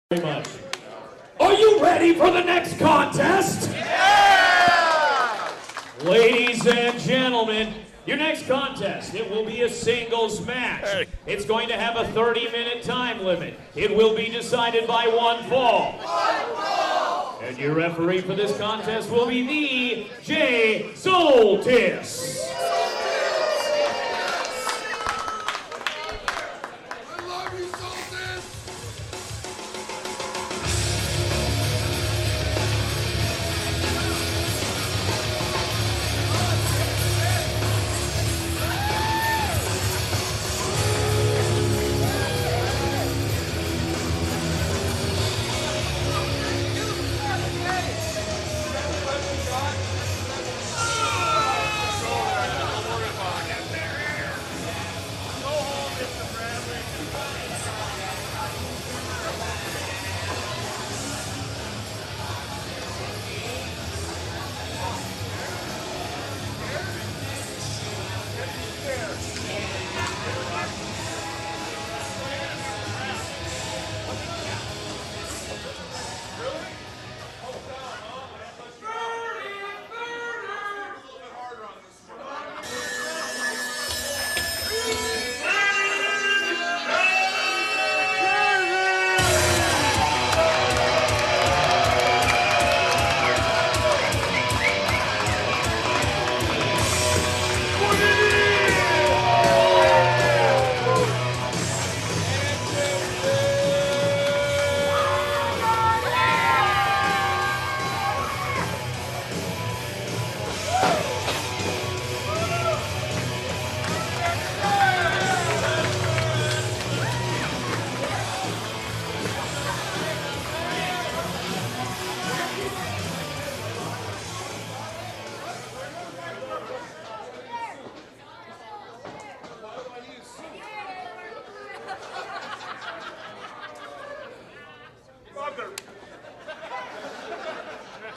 Very much. Are you ready for the next contest? Yeah! Ladies and gentlemen, your next contest, it will be a singles match. Hey. It's going to have a 30-minute time limit. It will be decided by one fall. And your referee for this contest will be the Jay Soltis.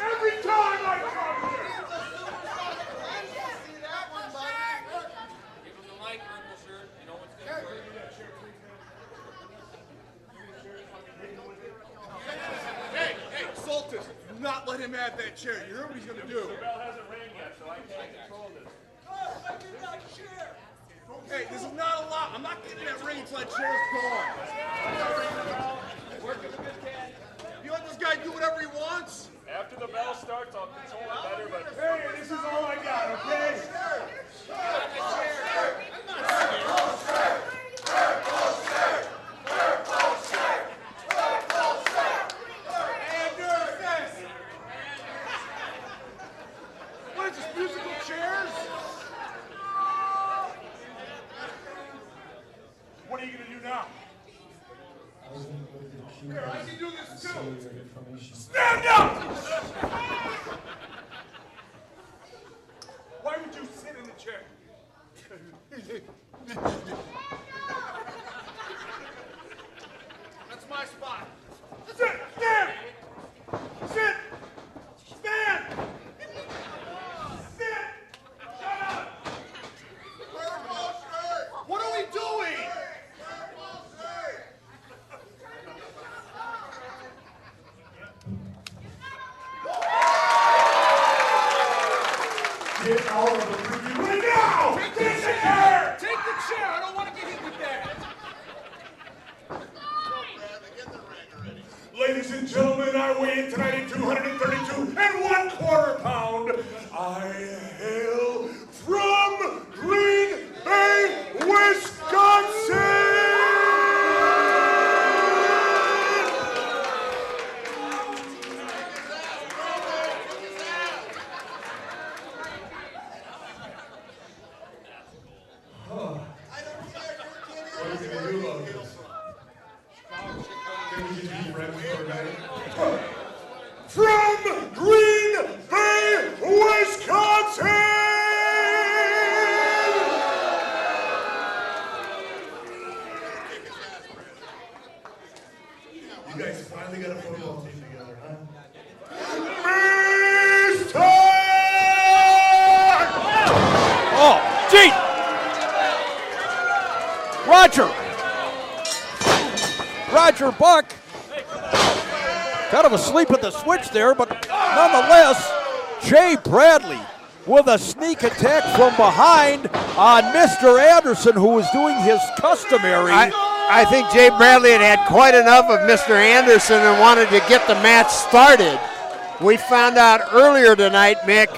Every time I come here! Give him the mic, purple shirt. You know what's good for it. Hey, Soltis, do not let him have that chair. You heard what he's going to do. The bell hasn't rang yet, so I can't control this. Hey, this is not a lot. I'm not getting that ring until that chair's gone. You let this guy do whatever he wants? After the bell starts, I'll control it better, but Hey, this is all I got, okay? What is this, musical chairs? What are you going to do now? Here, I can do this too. Stand up! Why would you sit in the chair? That's my spot. Sit! Stand! Sit! Stand! Sit! Shut up! What are we doing? Get out of the preview right now! Take the chair! Take the chair! I don't want to get hit with that! Ladies and gentlemen, I weigh in tonight at 232 and 1/4 pound. I hail from Green Bay, Wisconsin! What are we gonna do about this? Can we just be friends for a minute? From Green Bay, Wisconsin! You guys finally got a football team together, huh? Mr. oh, gee, Roger Buck Kind of asleep at the switch there, but nonetheless, Jay Bradley with a sneak attack from behind on Mr. Anderson, who was doing his customary. I think Jay Bradley had quite enough of Mr. Anderson and wanted to get the match started. We found out earlier tonight, Mick,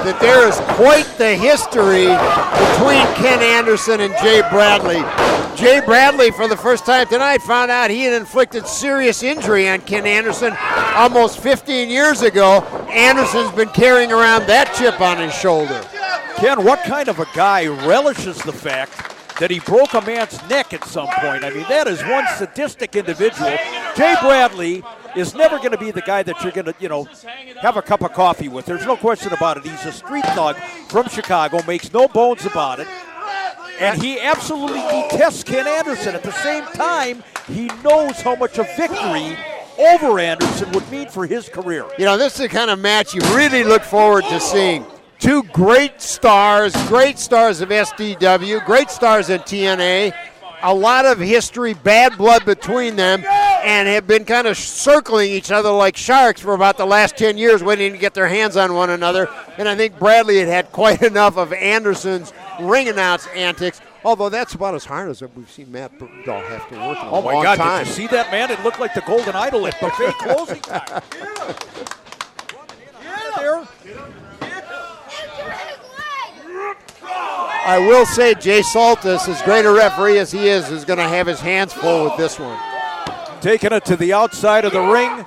that there is quite the history between Ken Anderson and Jay Bradley. Jay Bradley, for the first time tonight, found out he had inflicted serious injury on Ken Anderson almost 15 years ago. Anderson's been carrying around that chip on his shoulder. Ken, what kind of a guy relishes the fact that he broke a man's neck at some point? I mean, that is one sadistic individual. Jay Bradley is never going to be the guy that you're going to, have a cup of coffee with. There's no question about it. He's a street thug from Chicago, makes no bones about it. And he absolutely detests Ken Anderson. At the same time, he knows how much a victory over Anderson would mean for his career. This is the kind of match you really look forward to seeing. Two great stars of SDW, great stars in TNA. A lot of history, bad blood between them, and have been kind of circling each other like sharks for about the last 10 years, waiting to get their hands on one another. And I think Bradley had quite enough of Anderson's ring announce antics, although that's about as hard as we've seen Matt Bergdahl have to work in a long time. Oh, my God, did you see that, man? It looked like the Golden Idol at buffet closing time. There. I will say Jay Saltis, as great a referee as he is going to have his hands full with this one. Taking it to the outside of the ring,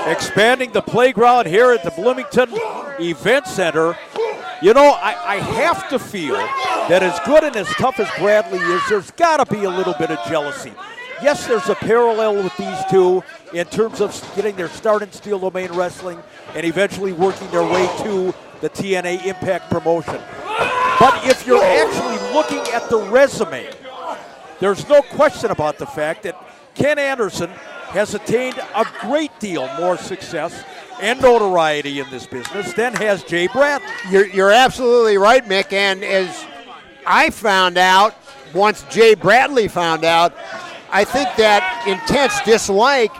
expanding the playground here at the Bloomington Event Center. I have to feel that as good and as tough as Bradley is, there's got to be a little bit of jealousy. Yes, there's a parallel with these two in terms of getting their start in Steel Domain Wrestling and eventually working their way to the TNA Impact promotion. But if you're actually looking at the resume, there's no question about the fact that Ken Anderson has attained a great deal more success and notoriety in this business than has Jay Bradley. You're absolutely right, Mick, and as I found out, once Jay Bradley found out, I think that intense dislike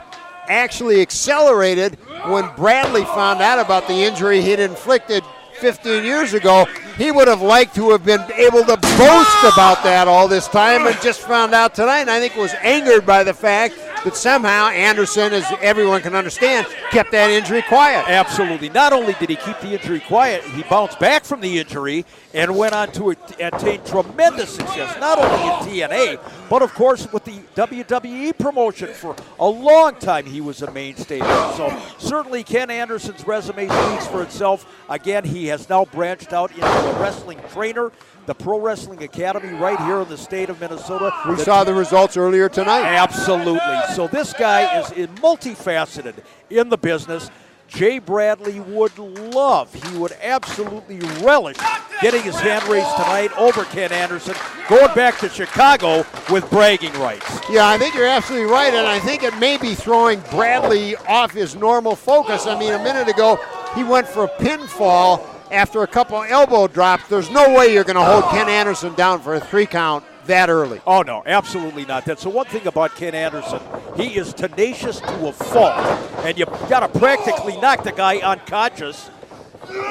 actually accelerated when Bradley found out about the injury he'd inflicted 15 years ago. He would have liked to have been able to boast about that all this time, and just found out tonight, and I think was angered by the fact that somehow Anderson, as everyone can understand, kept that injury quiet. Absolutely. Not only did he keep the injury quiet, he bounced back from the injury and went on to attain tremendous success, not only in TNA, but of course with the WWE promotion. For a long time he was a mainstay there. So certainly Ken Anderson's resume speaks for itself. Again, he has now branched out into a wrestling trainer, the Pro Wrestling Academy right here in the state of Minnesota. We saw the results earlier tonight. Absolutely. So this guy is multifaceted in the business. Jay Bradley would love, he would absolutely relish getting his hand raised tonight over Ken Anderson, going back to Chicago with bragging rights. Yeah, I think you're absolutely right, and I think it may be throwing Bradley off his normal focus. I mean, a minute ago, he went for a pinfall after a couple elbow drops. There's no way you're going to hold Ken Anderson down for a 3 count that early. Oh, no, absolutely not. That's the one thing about Ken Anderson. He is tenacious to a fault, and you've got to practically knock the guy unconscious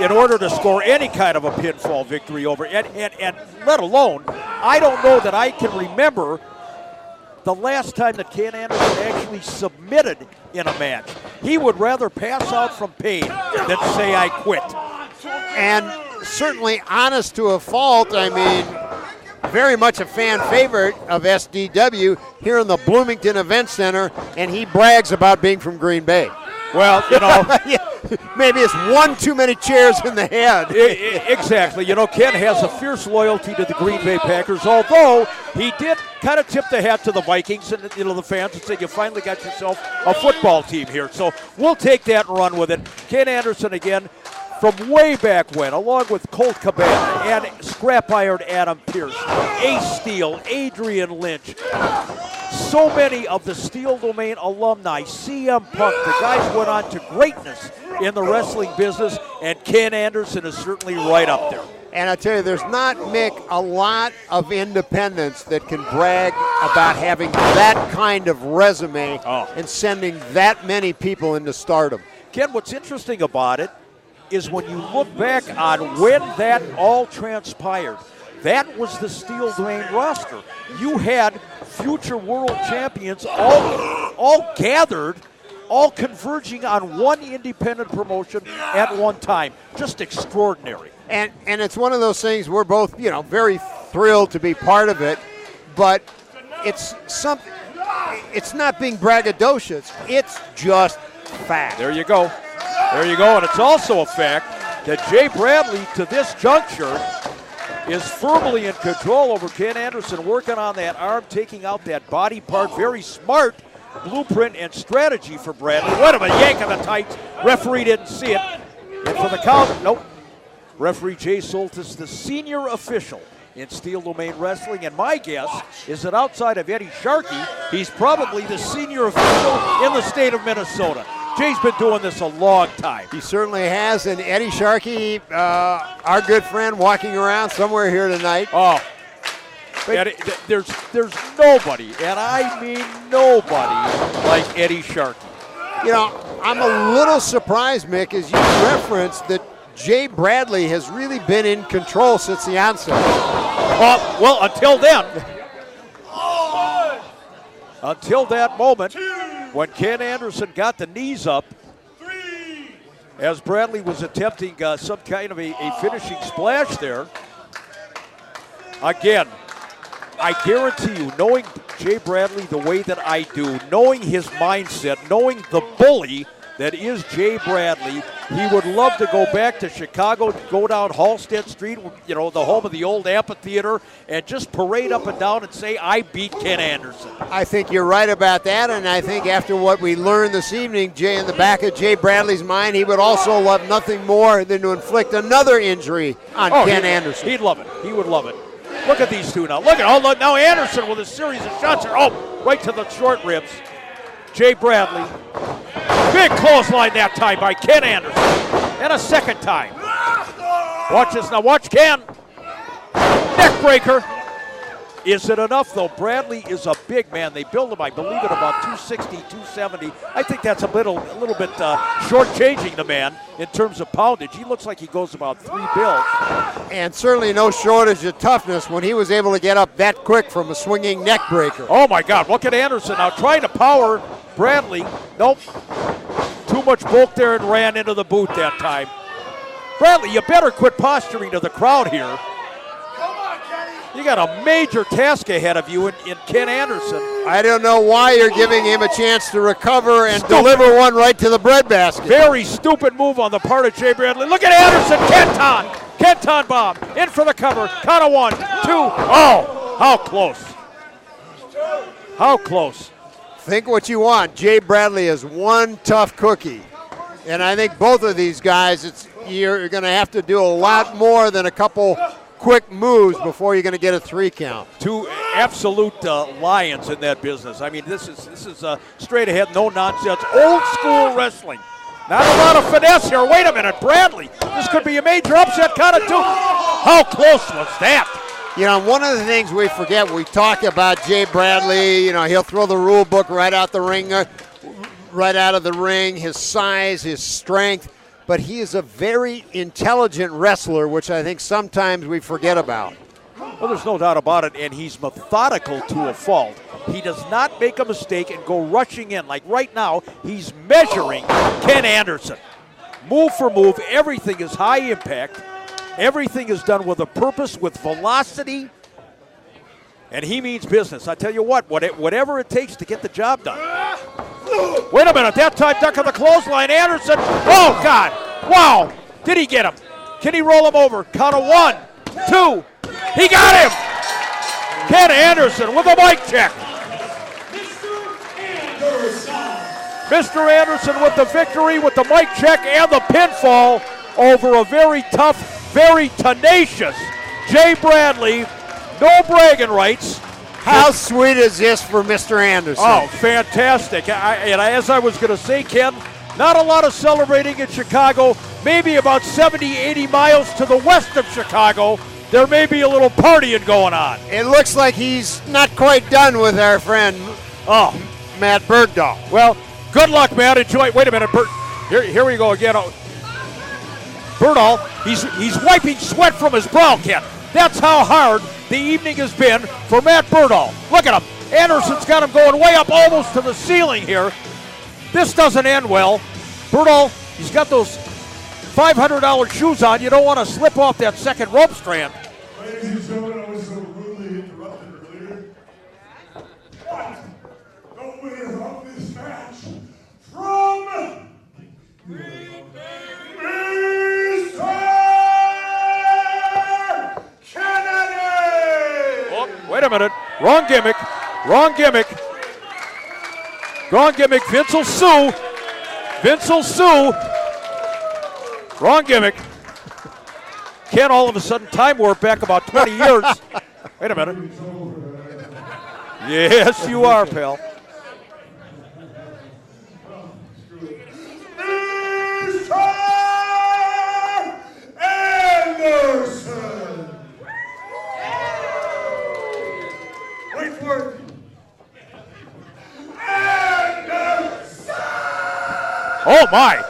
in order to score any kind of a pinfall victory over. And let alone, I don't know that I can remember the last time that Ken Anderson actually submitted in a match. He would rather pass out from pain than say, I quit. And certainly honest to a fault. I mean, very much a fan favorite of SDW here in the Bloomington Event Center, and he brags about being from Green Bay. Well, maybe it's one too many chairs in the head. Exactly. Ken has a fierce loyalty to the Green Bay Packers, although he did kind of tip the hat to the Vikings and the fans and say, you finally got yourself a football team here. So we'll take that and run with it. Ken Anderson, again, from way back when, along with Colt Cabana and Scrap Iron Adam Pierce, Ace Steel, Adrian Lynch, so many of the Steel Domain alumni, CM Punk, the guys went on to greatness in the wrestling business, and Ken Anderson is certainly right up there. And I tell you, there's not, Mick, a lot of independents that can brag about having that kind of resume and sending that many people into stardom. Ken, what's interesting about it is when you look back on when that all transpired, that was the Steel Domain roster. You had future world champions all gathered, all converging on one independent promotion at one time. Just extraordinary. And it's one of those things we're both, very thrilled to be part of it, but it's something. It's not being braggadocious. It's just fact. There you go. There you go. And it's also a fact that Jay Bradley, to this juncture, is firmly in control over Ken Anderson, working on that arm, taking out that body part. Very smart blueprint and strategy for Bradley. Wait a minute, yank on the tights. Referee didn't see it. And for the count, nope. Referee Jay Soltis, the senior official in Steel Domain Wrestling, and my guess is that outside of Eddie Sharkey, he's probably the senior official in the state of Minnesota. Jay's been doing this a long time. He certainly has, and Eddie Sharkey, our good friend, walking around somewhere here tonight. Oh, Eddie, there's nobody, and I mean nobody, like Eddie Sharkey. I'm a little surprised, Mick, as you referenced that Jay Bradley has really been in control since the onset. Well, until then. Until that moment, when Ken Anderson got the knees up, as Bradley was attempting some kind of a finishing splash there. Again, I guarantee you, knowing Jay Bradley the way that I do, knowing his mindset, knowing the bully that is Jay Bradley, he would love to go back to Chicago, go down Halstead Street, the home of the old amphitheater, and just parade up and down and say, I beat Ken Anderson. I think you're right about that, and I think after what we learned this evening, Jay, in the back of Jay Bradley's mind, he would also love nothing more than to inflict another injury on Ken Anderson. He'd love it. He would love it. Look at these two now. Look now Anderson with a series of shots here. Oh, right to the short ribs. Jay Bradley. Big clothesline that time by Ken Anderson. And a second time. Watch this now. Watch Ken. Neck breaker. Is it enough, though? Bradley is a big man. They build him, I believe, at about 260, 270. I think that's a little bit shortchanging the man in terms of poundage. He looks like he goes about 3 bills. And certainly no shortage of toughness when he was able to get up that quick from a swinging neck breaker. Oh, my God. Look at Anderson now trying to power Bradley. Nope. Too much bulk there and ran into the boot that time. Bradley, you better quit posturing to the crowd here. You got a major task ahead of you in Ken Anderson. I don't know why you're giving him a chance to recover and deliver one right to the breadbasket. Very stupid move on the part of Jay Bradley. Look at Anderson. Kenton bomb. In for the cover. Count of 1, 2. Oh, how close. How close. Think what you want. Jay Bradley is one tough cookie. And I think both of these guys, you're going to have to do a lot more than a couple quick moves before you're going to get a 3 count. Two absolute lions in that business. I mean, this is straight ahead, no nonsense, old school wrestling. Not a lot of finesse here. Wait a minute, Bradley. This could be a major upset. Count of 2. How close was that? One of the things we forget, we talk about Jay Bradley, he'll throw the rule book right out the ring, right out of the ring, his size, his strength. But he is a very intelligent wrestler, which I think sometimes we forget about. Well, there's no doubt about it, and he's methodical to a fault. He does not make a mistake and go rushing in. Like right now, he's measuring Ken Anderson. Move for move, everything is high impact. Everything is done with a purpose, with velocity, and he means business. I tell you what, whatever it takes to get the job done. Wait a minute, that time duck on the clothesline, Anderson. Oh, God. Wow. Did he get him? Can he roll him over? Count of 1, 2. He got him. Ken Anderson with a mic check. Mr. Anderson with the victory, with the mic check and the pinfall over a very tough, very tenacious Jay Bradley. No bragging rights. How sweet is this for Mr. Anderson? Oh, fantastic. And as I was going to say, Ken, Not a lot of celebrating in Chicago. Maybe about 70, 80 miles to the west of Chicago, there may be a little partying going on. It looks like he's not quite done with our friend Matt Bergdahl. Well, good luck, man. Enjoy. Wait a minute, Bert. Here we go again. Bergdahl, he's wiping sweat from his brow, Ken. That's how hard the evening has been for Matt Bergdahl. Look at him. Anderson's got him going way up almost to the ceiling here. This doesn't end well. Bergdahl, he's got those $500 shoes on. You don't want to slip off that second rope strand. Ladies and gentlemen, I was so rudely interrupted earlier. But the winner of this match from Mr. Kennedy! Oh, wait a minute. Wrong gimmick. Wrong gimmick. Wrong gimmick. Vince will sue. Vince will sue. Wrong gimmick. Ken all of a sudden time warp back about 20 years. Wait a minute. Yes, you are, pal. Mr. Anderson! Wait for it. Anderson! Oh, my.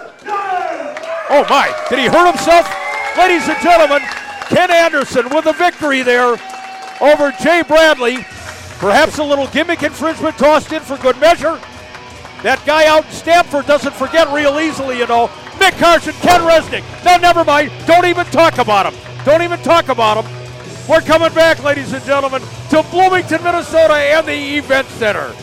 Oh, my. Did he hurt himself? Ladies and gentlemen, Ken Anderson with a victory there over Jay Bradley. Perhaps a little gimmick infringement tossed in for good measure. That guy out in Stamford doesn't forget real easily, you know. Mick Carson, Ken Resnick. No, never mind. Don't even talk about him. Don't even talk about him. We're coming back, ladies and gentlemen, to Bloomington, Minnesota and the Event Center.